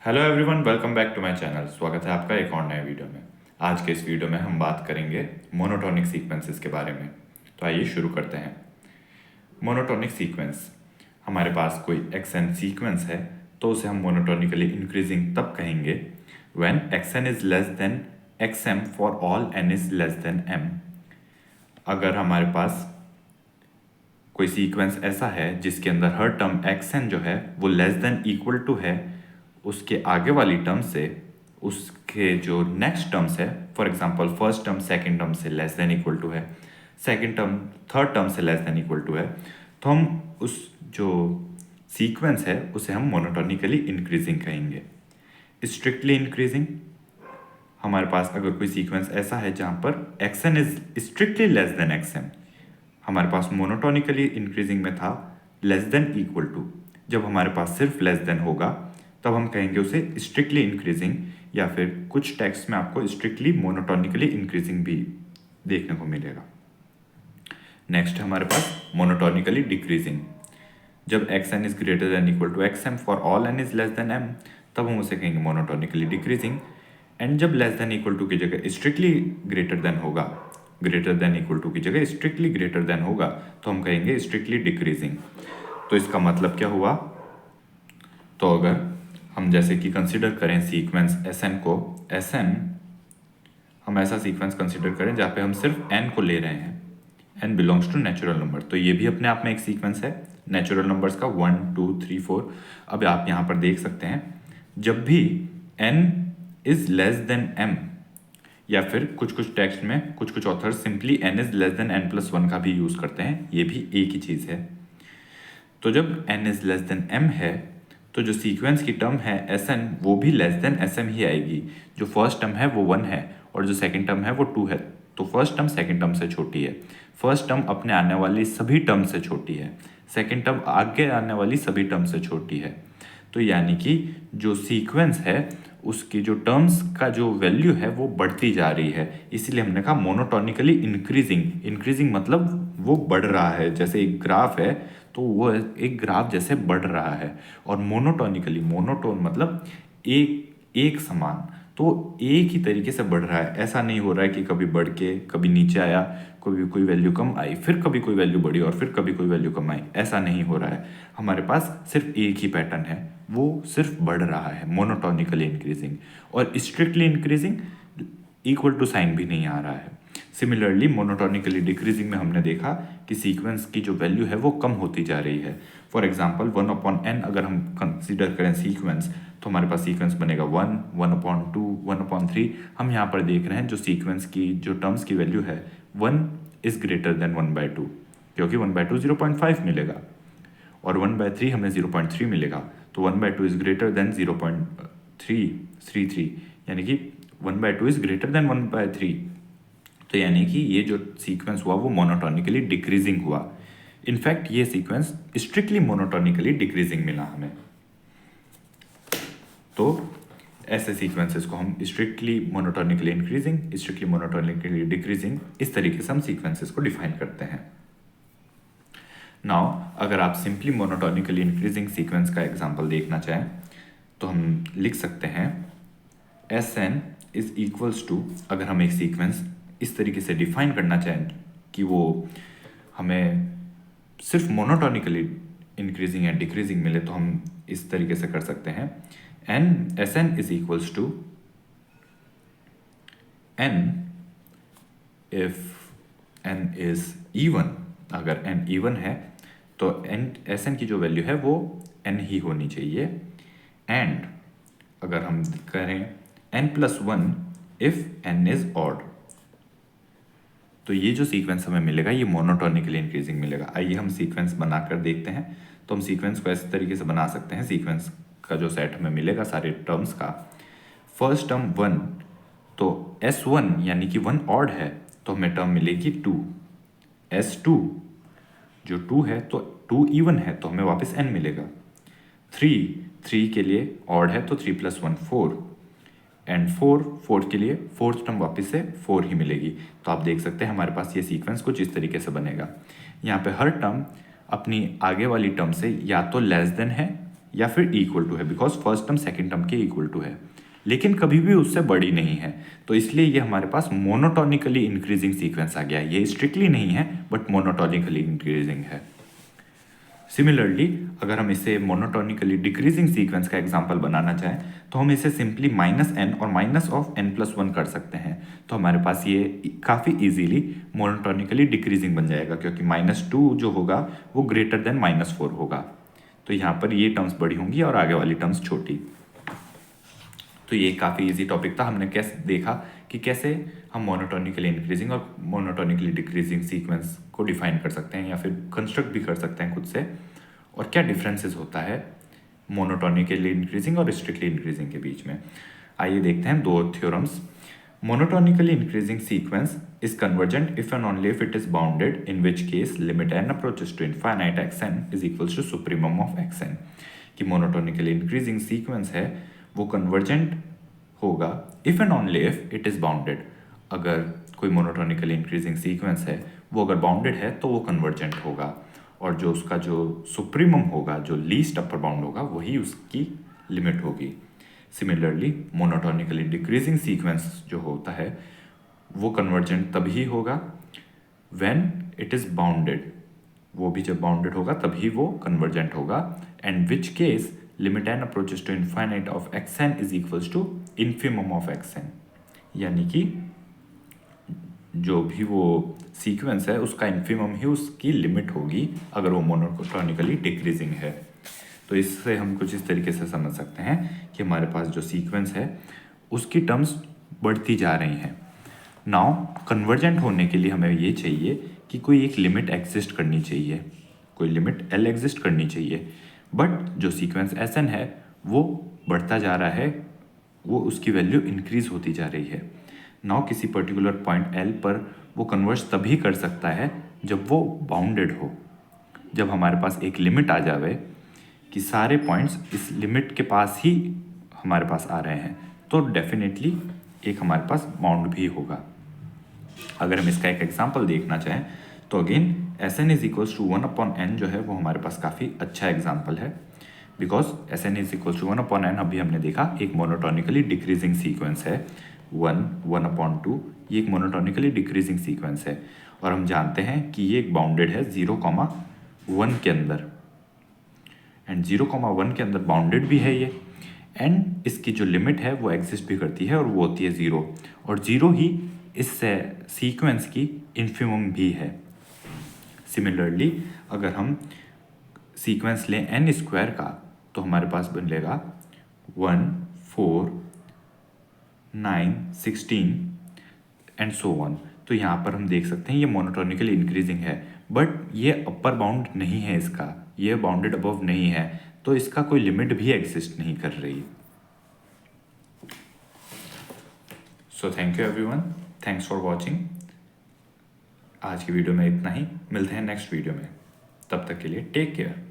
Hello everyone, welcome back to my channel. स्वागत है आपका एक और नए वीडियो में। आज के इस वीडियो में हम बात करेंगे मोनोटोनिक सीक्वेंसेस के बारे में। तो आइए शुरू करते हैं। मोनोटोनिक सीक्वेंस, हमारे पास कोई एक्सएन सीक्वेंस है तो उसे हम मोनोटोनिकली इंक्रीजिंग तब कहेंगे when x n is less than x m for all n is less than m. अगर हमारे पास कोई सीक्वेंस ऐसा है जिसके अंदर हर टर्म एक्सएन जो है वो लेस देन इक्वल टू है उसके आगे वाली टर्म से, उसके जो नेक्स्ट टर्म्स है, for example first term second term से लेस देन इक्वल टू है, सेकंड टर्म थर्ड टर्म से लेस देन इक्वल टू है, तो हम उस जो सीक्वेंस है उसे हम मोनोटोनिकली इंक्रीजिंग कहेंगे। स्ट्रिक्टली इंक्रीजिंग, हमारे पास अगर कोई सीक्वेंस ऐसा है जहाँ पर xn is strictly less than XM, हमारे पास मोनोटोनिकली इंक्रीजिंग में था लेस देन इक्वल टू। जब हमारे पास सिर्फ लेस देन होगा तब हम कहेंगे उसे स्ट्रिक्टली इंक्रीजिंग, या फिर कुछ टेक्स्ट में आपको स्ट्रिक्टली मोनोटोनिकली इंक्रीजिंग भी देखने को मिलेगा। नेक्स्ट है हमारे पास मोनोटोनिकली डिक्रीजिंग। जब x n is greater than equal to x m for all n is less than m, तब हम उसे कहेंगे मोनोटोनिकली डिक्रीजिंग। एंड जब लेस देन इक्वल टू की जगह स्ट्रिक्टली ग्रेटर देन होगा, ग्रेटर देन इक्वल टू की जगह स्ट्रिक्टली ग्रेटर देन होगा, तो हम कहेंगे स्ट्रिक्टली डिक्रीजिंग। तो इसका मतलब क्या हुआ? तो अगर हम जैसे कि कंसिडर करें सीक्वेंस एस एन को, एस एन हम ऐसा सीक्वेंस कंसिडर करें जहाँ पे हम सिर्फ एन को ले रहे हैं, n belongs to natural number, तो ये भी अपने आप में एक सीक्वेंस है नेचुरल नंबर्स का 1 2 3 4। अब आप यहाँ पर देख सकते हैं जब भी n is less than m, या फिर कुछ टेक्स्ट में कुछ authors simply n is less than n plus one का भी यूज़ करते हैं, ये भी एक ही चीज़ है। तो जब n is less than m है तो जो सीक्वेंस की टर्म है एस एन वो भी लेस देन एस एम ही आएगी। जो फर्स्ट टर्म है वो 1 है और जो सेकंड टर्म है वो 2 है, तो फर्स्ट टर्म सेकंड टर्म से छोटी है, फर्स्ट टर्म अपने आने वाली सभी टर्म से छोटी है, सेकंड टर्म आगे आने वाली सभी टर्म से छोटी है। तो यानी कि जो सीक्वेंस है उसकी जो टर्म्स का जो वैल्यू है वो बढ़ती जा रही है, इसीलिए हमने कहा मोनोटोनिकली इंक्रीजिंग। इंक्रीजिंग मतलब वो बढ़ रहा है, जैसे एक ग्राफ है तो वो एक ग्राफ जैसे बढ़ रहा है। और मोनोटोनिकली, मोनोटोन मतलब एक समान, तो एक ही तरीके से बढ़ रहा है। ऐसा नहीं हो रहा है कि कभी बढ़ के कभी नीचे आया, कभी कोई वैल्यू कम आई, फिर कभी कोई वैल्यू बढ़ी और फिर कभी कोई वैल्यू कम आई, ऐसा नहीं हो रहा है। हमारे पास सिर्फ एक ही पैटर्न है, वो सिर्फ बढ़ रहा है, मोनोटोनिकली इंक्रीजिंग। और strictly increasing equal to sign भी नहीं आ रहा है। सिमिलरली मोनोटोनिकली डिक्रीजिंग में हमने देखा कि सीक्वेंस की जो वैल्यू है वो कम होती जा रही है। फॉर एग्जांपल 1/n अगर हम कंसीडर करें सीक्वेंस, तो हमारे पास सीक्वेंस बनेगा 1, 1/2, 1/3। हम यहाँ पर देख रहे हैं जो सीक्वेंस की जो टर्म्स की वैल्यू है 1 इज ग्रेटर देन 1/2, क्योंकि 1/2 0.5 मिलेगा और 1/3 हमें 0.3 मिलेगा, तो 1/2 इज ग्रेटर देन 0.333, यानी कि 1/2 इज ग्रेटर देन 1/3। तो यानी कि ये जो सीक्वेंस हुआ वो मोनोटोनिकली डिक्रीजिंग हुआ। इनफैक्ट ये सीक्वेंस स्ट्रिक्टली मोनोटोनिकली डिक्रीजिंग मिला हमें। तो ऐसे सीक्वेंसेस को हम strictly monotonically increasing, strictly monotonically decreasing, इस तरीके से हम सीक्वेंसेस को डिफाइन करते हैं। नाउ अगर आप सिंपली मोनोटोनिकली इंक्रीजिंग सीक्वेंस का एग्जांपल देखना चाहें तो हम लिख सकते हैं s n is equals to, अगर हम एक सीक्वेंस इस तरीके से डिफाइन करना चाहें कि वो हमें सिर्फ मोनोटोनिकली इंक्रीजिंग या डिक्रीजिंग मिले, तो हम इस तरीके से कर सकते हैं n s n is equals to n if n is even. अगर एन इवन है तो एन एस एन की जो वैल्यू है वो एन ही होनी चाहिए। एंड अगर हम करें n plus one if n is odd, तो ये जो सीक्वेंस हमें मिलेगा ये मोनोटोनिकली इंक्रीजिंग मिलेगा। आइए हम सीक्वेंस बनाकर देखते हैं। तो हम सीक्वेंस को इस तरीके से बना सकते हैं, सीक्वेंस का जो सेट हमें मिलेगा सारे टर्म्स का, फर्स्ट टर्म 1, तो S1 यानी कि 1 ऑड है तो हमें टर्म मिलेगी 2, S2 जो 2 है तो 2 इवन है तो हमें वापस n मिलेगा, 3 के लिए ऑड है तो 3 + 1 4, एंड 4 के लिए फोर्थ टर्म वापस से 4 ही मिलेगी। तो आप देख सकते हैं हमारे पास ये सीक्वेंस कुछ इस तरीके से बनेगा। यहाँ पे हर टर्म अपनी आगे वाली टर्म से या तो लेस देन है या फिर इक्वल टू है, because first term second term के इक्वल टू है, लेकिन कभी भी उससे बड़ी नहीं है। तो इसलिए ये हमारे पास मोनोटोनिकली इंक्रीजिंग सीक्वेंस आ गया। ये स्ट्रिक्टली नहीं है बट मोनोटोनिकली इंक्रीजिंग है। सिमिलरली अगर हम इसे मोनोटोनिकली डिक्रीजिंग सीक्वेंस का एग्जांपल बनाना चाहें तो हम इसे सिंपली -n और -n+1 कर सकते हैं। तो हमारे पास ये काफ़ी इजीली मोनोटोनिकली डिक्रीजिंग बन जाएगा, क्योंकि -2 जो होगा वो ग्रेटर देन -4 होगा। तो यहाँ पर ये टर्म्स बड़ी होंगी और आगे वाली टर्म्स छोटी। तो ये काफ़ी इजी टॉपिक था। हमने कैसे देखा कि कैसे हम मोनोटोनिकली इंक्रीजिंग और मोनोटोनिकली डिक्रीजिंग सीक्वेंस को डिफाइन कर सकते हैं या फिर कंस्ट्रक्ट भी कर सकते हैं खुद से, और क्या डिफरेंसेस होता है मोनोटोनिकली इंक्रीजिंग और स्ट्रिक्टली इंक्रीजिंग के बीच में। आइए देखते हैं दो theorems. Monotonically increasing sequence is convergent if and only if it is bounded, in which case limit n approaches to infinite xn is equals to supremum of xn। कि monotonically increasing sequence है वो convergent होगा if and only if it is bounded. अगर कोई monotonically increasing sequence है वो अगर bounded है तो वो कन्वर्जेंट होगा, और जो उसका जो सुप्रीमम होगा, जो लीस्ट अपर बाउंड होगा, वही उसकी लिमिट होगी। सिमिलरली मोनोटोनिकली डिक्रीजिंग सीक्वेंस जो होता है वो कन्वर्जेंट तभी होगा व्हेन इट इज बाउंडेड। वो भी जब बाउंडेड होगा तभी वो कन्वर्जेंट होगा, and which case limit n approaches to infinite of xn is equals to infimum of xn। यानी कि जो भी वो सीक्वेंस है उसका इन्फिमम ही उसकी लिमिट होगी अगर वो मोनोटोनिकली डिक्रीजिंग है। तो इससे हम कुछ इस तरीके से समझ सकते हैं कि हमारे पास जो सीक्वेंस है उसकी टर्म्स बढ़ती जा रही हैं। नाउ कन्वर्जेंट होने के लिए हमें ये चाहिए कि कोई एक लिमिट एग्जिस्ट करनी चाहिए, कोई लिमिट L एग्जिस्ट करनी चाहिए, बट जो सीक्वेंस Sn है वो बढ़ता जा रहा है, वो उसकी वैल्यू इंक्रीज होती जा रही है। नाउ किसी पर्टिकुलर पॉइंट L पर वो कन्वर्ज तभी कर सकता है जब वो बाउंडेड हो, जब हमारे पास एक लिमिट आ जावे कि सारे पॉइंट्स इस लिमिट के पास ही हमारे पास आ रहे हैं, तो डेफिनेटली एक हमारे पास बाउंड भी होगा। अगर हम इसका एक एग्जांपल देखना चाहें तो again Sn is equals to 1/n जो है वो हमारे पास काफ़ी अच्छा एग्जांपल है, because Sn is equals to 1/n अभी हमने देखा एक मोनोटोनिकली डिक्रीजिंग सीक्वेंस है। 1/2 ये एक मोनोटोनिकली डिक्रीजिंग सीक्वेंस है, और हम जानते हैं कि ये एक बाउंडेड है 0,1 के अंदर, एंड 0,1 के अंदर बाउंडेड भी है ये, एंड इसकी जो लिमिट है वो एग्जिस्ट भी करती है और वो होती है 0, और 0 ही इस सीक्वेंस की इन्फिमम भी है। सिमिलरली अगर हम सीक्वेंस लें n² का तो हमारे पास बनेगा 1, 4, 9, 16 एंड सो ऑन। तो यहाँ पर हम देख सकते हैं ये मोनोटोनिकली इंक्रीजिंग है, बट ये अपर बाउंड नहीं है इसका, ये बाउंडेड अबव नहीं है, तो इसका कोई लिमिट भी एग्जिस्ट नहीं कर रही। So thank you everyone, thanks for watching. आज की वीडियो में इतना ही, मिलते हैं नेक्स्ट वीडियो में, तब तक के लिए टेक केयर।